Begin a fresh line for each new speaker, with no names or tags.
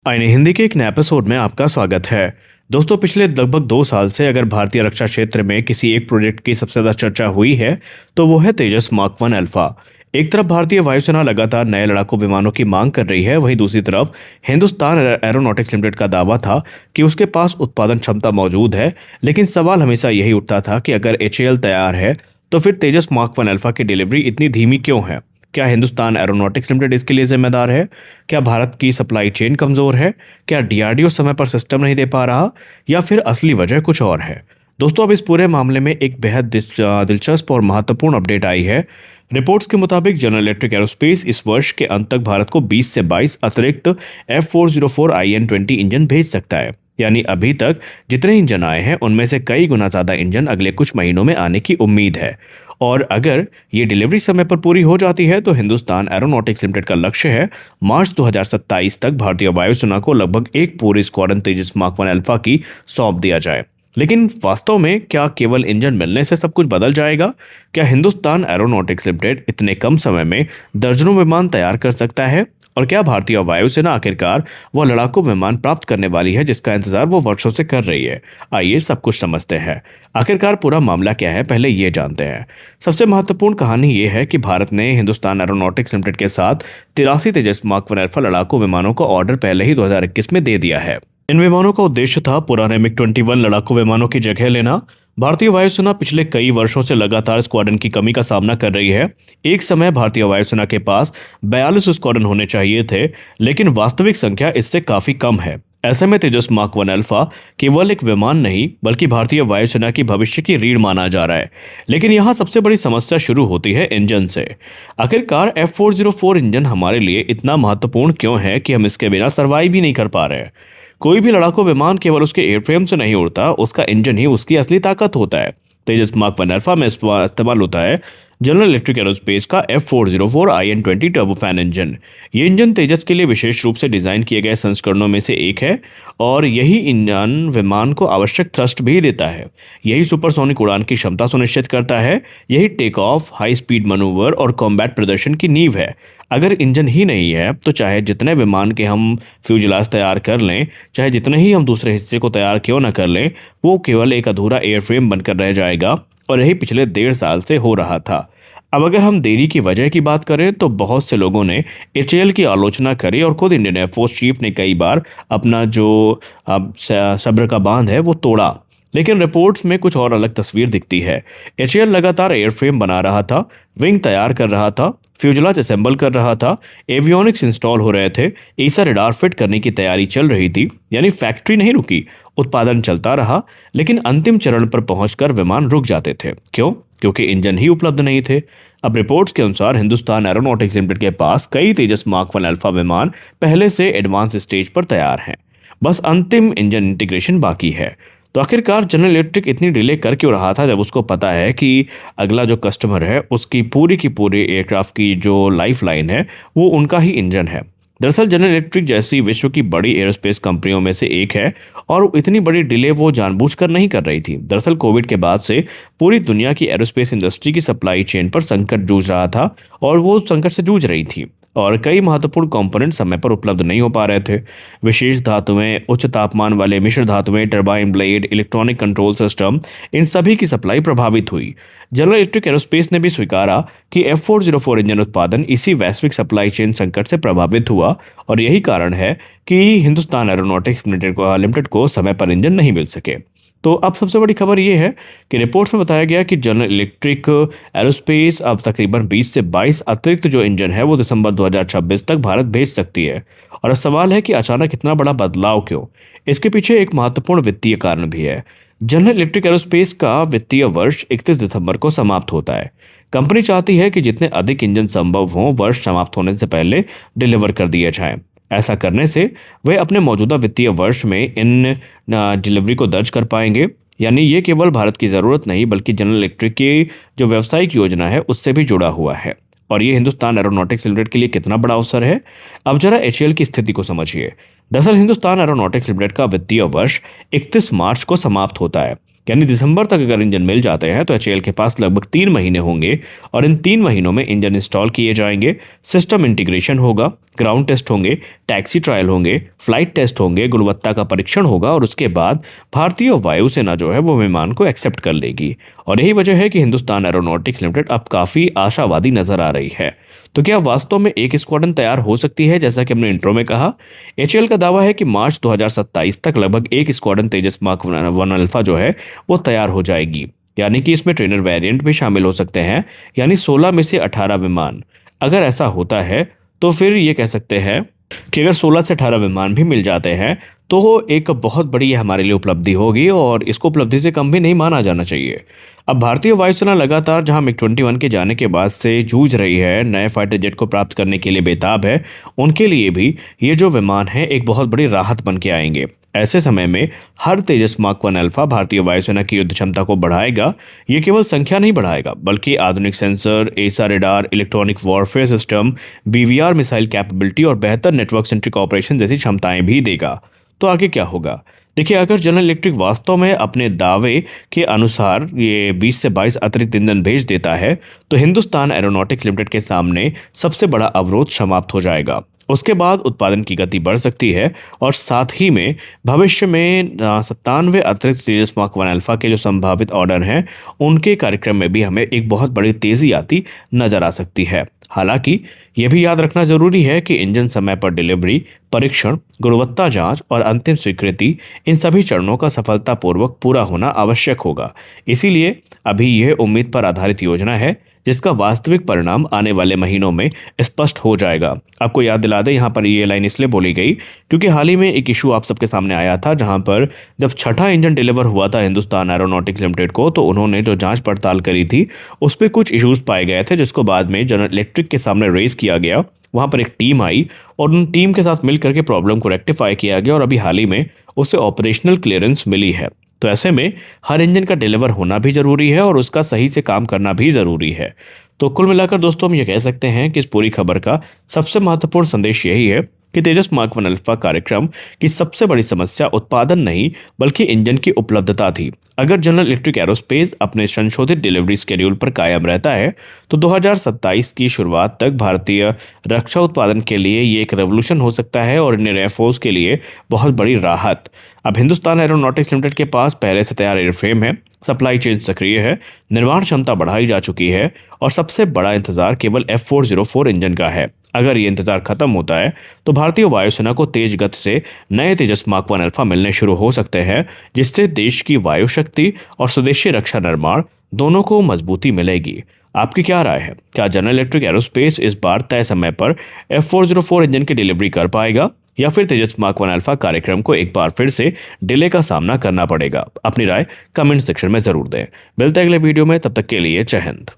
आईने हिंदी के एक नए एपिसोड में आपका स्वागत है। दोस्तों, पिछले लगभग 2 साल से अगर भारतीय रक्षा क्षेत्र में किसी एक प्रोजेक्ट की सबसे ज्यादा चर्चा हुई है तो वो है तेजस मार्क 1 अल्फा। एक तरफ भारतीय वायुसेना लगातार नए लड़ाकू विमानों की मांग कर रही है, वहीं दूसरी तरफ हिंदुस्तान एरोनॉटिक्स लिमिटेड का दावा था कि उसके पास उत्पादन क्षमता मौजूद है। लेकिन सवाल हमेशा यही उठता था कि अगर एचएएल तैयार है तो फिर तेजस मार्क 1 अल्फा की डिलीवरी इतनी धीमी क्यों है। क्या हिंदुस्तान एरोनॉटिक्स लिमिटेड इसके लिए जिम्मेदार है? क्या भारत की सप्लाई चेन कमजोर है? क्या डीआरडीओ समय पर सिस्टम नहीं दे पा रहा, या फिर असली वजह कुछ और है? दोस्तों, अब इस पूरे मामले में एक बेहद दिलचस्प और महत्वपूर्ण अपडेट आई है। रिपोर्ट्स के मुताबिक जनरल इलेक्ट्रिक एरोस्पेस इस वर्ष के अंत तक भारत को 20 से 22 अतिरिक्त F404 IN-20 इंजन भेज सकता है। यानी अभी तक जितने इंजन आए हैं उनमें से कई गुना ज्यादा इंजन अगले कुछ महीनों में आने की उम्मीद है। और अगर ये डिलीवरी समय पर पूरी हो जाती है तो हिंदुस्तान एरोनॉटिक्स लिमिटेड का लक्ष्य है मार्च 2027 तक भारतीय वायुसेना को लगभग एक पूरी स्क्वाड्रन तेजस मार्क 1 अल्फा की सौंप दिया जाए। लेकिन वास्तव में क्या केवल इंजन मिलने से सब कुछ बदल जाएगा? क्या हिंदुस्तान एरोनॉटिक्स लिमिटेड इतने कम समय में दर्जनों विमान तैयार कर सकता है? और क्या भारतीय वायुसेना आखिरकार वह लड़ाकू विमान प्राप्त करने वाली है जिसका इंतजार वो वर्षों से कर रही है? आइए सब कुछ समझते हैं। आखिरकार पूरा मामला क्या है, पहले ये जानते हैं। सबसे महत्वपूर्ण कहानी ये है कि भारत ने हिंदुस्तान एरोनॉटिक्स लिमिटेड के साथ 83 तेजस मार्क 1 अल्फा लड़ाकू विमानों का ऑर्डर पहले ही 2021 में दे दिया है। इन विमानों का उद्देश्य था पुराने MiG-21 लड़ाकू विमानों की जगह लेना। भारतीय वायुसेना पिछले कई वर्षों से लगातार स्क्वाड्रन की कमी का सामना कर रही है। एक समय भारतीय वायुसेना के पास 42 स्क्वाड्रन होने चाहिए थे, लेकिन वास्तविक संख्या इससे काफी कम है। ऐसे में तेजस मार्क 1 अल्फा केवल एक विमान नहीं बल्कि भारतीय वायुसेना की भविष्य की रीढ़ माना जा रहा है। लेकिन यहाँ सबसे बड़ी समस्या शुरू होती है इंजन से। आखिरकार F404 इंजन हमारे लिए इतना महत्वपूर्ण क्यों है कि हम इसके बिना सर्वाइव भी नहीं कर पा रहे हैं? कोई भी लड़ाकू विमान केवल उसके एयरफ्रेम से नहीं उड़ता, उसका इंजन ही उसकी असली ताकत होता है। तेजस मार्क 1 अल्फा में इस्तेमाल होता है जनरल इलेक्ट्रिक एरोस्पेस का F404 IN-20 टर्बोफैन इंजन। ये इंजन तेजस के लिए विशेष रूप से डिजाइन किए गए संस्करणों में से एक है और यही इंजन विमान को आवश्यक थ्रस्ट भी देता है। यही सुपरसोनिक उड़ान की क्षमता सुनिश्चित करता है। यही take off, high speed manoeuvre और कॉम्बैट प्रदर्शन की नींव है। अगर इंजन ही नहीं है तो चाहे जितने विमान के हम फ्यूजलाज तैयार कर लें, चाहे जितने ही हम दूसरे हिस्से को तैयार क्यों न कर लें, वो केवल एक अधूरा एयरफ्रेम बनकर रह जाएगा। और यही पिछले 1.5 साल से हो रहा था। अब अगर हम देरी की वजह की बात करें तो बहुत से लोगों ने एचएएल की आलोचना करी और खुद इंडियन एयरफोर्स चीफ ने कई बार अपना जो सब्र का बांध है वो तोड़ा। लेकिन रिपोर्ट्स में कुछ और अलग तस्वीर दिखती है। एचएएल लगातार एयरफ्रेम बना रहा था, विंग तैयार कर रहा था, फ्यूजलाज असेंबल कर रहा था, एवियोनिक्स इंस्टॉल हो रहे थे, एसा रडार फिट करने की तैयारी चल रही थी। यानी फैक्ट्री नहीं रुकी, उत्पादन चलता रहा। लेकिन अंतिम चरण पर पहुंचकर विमान रुक जाते थे। क्यों? क्योंकि इंजन ही उपलब्ध नहीं थे। अब रिपोर्ट्स के अनुसार हिंदुस्तान एरोनॉटिक्स लिमिटेड के पास कई तेजस मार्क 1 अल्फा विमान पहले से एडवांस स्टेज पर तैयार हैं। बस अंतिम इंजन इंटीग्रेशन बाकी है। तो आखिरकार जनरल इलेक्ट्रिक इतनी डिले कर क्यों रहा था, जब उसको पता है कि अगला जो कस्टमर है उसकी पूरी की पूरी एयरक्राफ्ट की जो लाइफ लाइन है वो उनका ही इंजन है। दरअसल जनरल इलेक्ट्रिक जैसी विश्व की बड़ी एरोस्पेस कंपनियों में से एक है और इतनी बड़ी डिले वो जानबूझकर नहीं कर रही थी। दरअसल कोविड के बाद से पूरी दुनिया की एरोस्पेस इंडस्ट्री की सप्लाई चेन पर संकट जूझ रहा था और वो संकट से जूझ रही थी और कई महत्वपूर्ण कंपोनेंट समय पर उपलब्ध नहीं हो पा रहे थे। विशेष धातुएं, उच्च तापमान वाले मिश्र धातुएं, turbine blade, electronic control system, इन सभी की सप्लाई प्रभावित हुई। जनरल इलेक्ट्रिक एरोस्पेस ने भी स्वीकारा कि F404 इंजन उत्पादन इसी वैश्विक सप्लाई चेन संकट से प्रभावित हुआ और यही कारण है कि हिंदुस्तान एरोनॉटिक्स लिमिटेड को समय पर इंजन नहीं मिल सके। तो अब सबसे बड़ी खबर यह है कि रिपोर्ट्स में बताया गया कि जनरल इलेक्ट्रिक एरोस्पेस अब तकरीबन 20 से 22 अतिरिक्त जो इंजन है वो दिसंबर 2026 तक भारत भेज सकती है। और अब सवाल है कि अचानक इतना बड़ा बदलाव क्यों? इसके पीछे एक महत्वपूर्ण वित्तीय कारण भी है। जनरल इलेक्ट्रिक एरोस्पेस का वित्तीय वर्ष 31 दिसंबर को समाप्त होता है। कंपनी चाहती है कि जितने अधिक इंजन संभव हों वर्ष समाप्त होने से पहले डिलीवर कर दिए जाएं। ऐसा करने से वे अपने मौजूदा वित्तीय वर्ष में इन डिलीवरी को दर्ज कर पाएंगे। यानी ये केवल भारत की ज़रूरत नहीं बल्कि जनरल इलेक्ट्रिक की जो व्यावसायिक योजना है उससे भी जुड़ा हुआ है। और ये हिंदुस्तान एरोनॉटिक्स लिमिटेड के लिए कितना बड़ा अवसर है, अब जरा एचएएल की स्थिति को समझिए। दरअसल हिंदुस्तान एरोनॉटिक्स लिमिटेड का वित्तीय वर्ष 31 मार्च को समाप्त होता है। यानी दिसंबर तक अगर इंजन मिल जाते हैं तो एचएएल के पास लगभग 3 महीने होंगे और इन 3 महीनों में इंजन इंस्टॉल किए जाएंगे, सिस्टम इंटीग्रेशन होगा, ग्राउंड टेस्ट होंगे, टैक्सी ट्रायल होंगे, फ्लाइट टेस्ट होंगे, गुणवत्ता का परीक्षण होगा और उसके बाद भारतीय वायुसेना जो है वो विमान को एक्सेप्ट कर लेगी। और यही वजह है कि हिंदुस्तान एरोनॉटिक्स लिमिटेड अब काफ़ी आशावादी नजर आ रही है। तो क्या वास्तव में एक स्क्वाड्रन तैयार हो सकती है? जैसा कि हमने इंट्रो में कहा, एचएएल का दावा है कि मार्च 2027 तक लगभग एक स्क्वाड्रन तेजस मार्क 1 अल्फा जो है वो तैयार हो जाएगी। यानी कि इसमें ट्रेनर वेरिएंट भी शामिल हो सकते हैं, यानी 16 में से 18 विमान। अगर ऐसा होता है तो फिर ये कह सकते हैं कि अगर 16 से 18 विमान भी मिल जाते हैं तो एक बहुत बड़ी हमारे लिए उपलब्धि होगी और इसको उपलब्धि से कम भी नहीं माना जाना चाहिए। अब भारतीय वायुसेना लगातार जहां मिग-21 के जाने के बाद से जूझ रही है, नए फाइटर जेट को प्राप्त करने के लिए बेताब है, उनके लिए भी ये जो विमान है एक बहुत बड़ी राहत बन के आएंगे। ऐसे समय में हर तेजस मार्क 1 अल्फा भारतीय वायुसेना की युद्ध क्षमता को बढ़ाएगा। ये केवल संख्या नहीं बढ़ाएगा बल्कि आधुनिक सेंसर, एसा radar, electronic warfare system, BVR missile capability और बेहतर नेटवर्क सेंट्रिक ऑपरेशन जैसी क्षमताएं भी देगा। तो आगे क्या होगा? देखिए, अगर जनरल इलेक्ट्रिक वास्तव में अपने दावे के अनुसार ये 20 से 22 अतिरिक्त ईंधन भेज देता है तो हिंदुस्तान एरोनॉटिक्स लिमिटेड के सामने सबसे बड़ा अवरोध समाप्त हो जाएगा। उसके बाद उत्पादन की गति बढ़ सकती है और साथ ही में भविष्य में 97 अतिरिक्त तेजस मार्क 1 अल्फा के जो संभावित ऑर्डर हैं उनके कार्यक्रम में भी हमें एक बहुत बड़ी तेजी आती नजर आ सकती है। हालांकि यह भी याद रखना जरूरी है कि इंजन समय पर डिलीवरी, परीक्षण, गुणवत्ता जांच और अंतिम स्वीकृति, इन सभी चरणों का सफलतापूर्वक पूरा होना आवश्यक होगा। इसीलिए अभी यह उम्मीद पर आधारित योजना है जिसका वास्तविक परिणाम आने वाले महीनों में स्पष्ट हो जाएगा। आपको याद दिला दें, यहाँ पर ये लाइन इसलिए बोली गई क्योंकि हाल ही में एक इशू आप सबके सामने आया था जहाँ पर जब छठा इंजन डिलीवर हुआ था हिंदुस्तान एरोनॉटिक्स लिमिटेड को तो उन्होंने जो जांच पड़ताल करी थी उस पर कुछ इश्यूज पाए गए थे जिसको बाद में जनरल इलेक्ट्रिक के सामने रेज किया गया। वहाँ पर एक टीम आई और उन टीम के साथ मिल करके प्रॉब्लम को रेक्टिफाई किया गया और अभी हाल ही में उससे ऑपरेशनल क्लियरेंस मिली है। तो ऐसे में हर इंजन का डिलीवर होना भी जरूरी है और उसका सही से काम करना भी जरूरी है। तो कुल मिलाकर दोस्तों हम ये कह सकते हैं कि इस पूरी खबर का सबसे महत्वपूर्ण संदेश यही है कि तेजस मार्क 1 अल्फा कार्यक्रम की सबसे बड़ी समस्या उत्पादन नहीं बल्कि इंजन की उपलब्धता थी। अगर जनरल इलेक्ट्रिक एरोस्पेस अपने संशोधित डिलीवरी शेड्यूल पर कायम रहता है तो 2027 की शुरुआत तक भारतीय रक्षा उत्पादन के लिए ये एक रेवोल्यूशन हो सकता है और इंडियन एयरफोर्स के लिए बहुत बड़ी राहत। अब हिंदुस्तान एरोनॉटिक्स लिमिटेड के पास पहले से तैयार एयरफ्रेम है, सप्लाई चेन सक्रिय है, निर्माण क्षमता बढ़ाई जा चुकी है और सबसे बड़ा इंतजार केवल F404 इंजन का है। अगर ये इंतजार खत्म होता है तो भारतीय वायुसेना को तेज गति से नए तेजस मार्क 1 अल्फा मिलने शुरू हो सकते हैं जिससे देश की वायु शक्ति और स्वदेशी रक्षा निर्माण दोनों को मजबूती मिलेगी। आपकी क्या राय है? क्या जनरल इलेक्ट्रिक एरोस्पेस इस बार तय समय पर F404 इंजन की डिलीवरी कर पाएगा या फिर तेजस मार्क 1 अल्फा कार्यक्रम को एक बार फिर से डिले का सामना करना पड़ेगा? अपनी राय कमेंट सेक्शन में जरूर दें। मिलते हैं अगले वीडियो में, तब तक के लिए जय हिंद।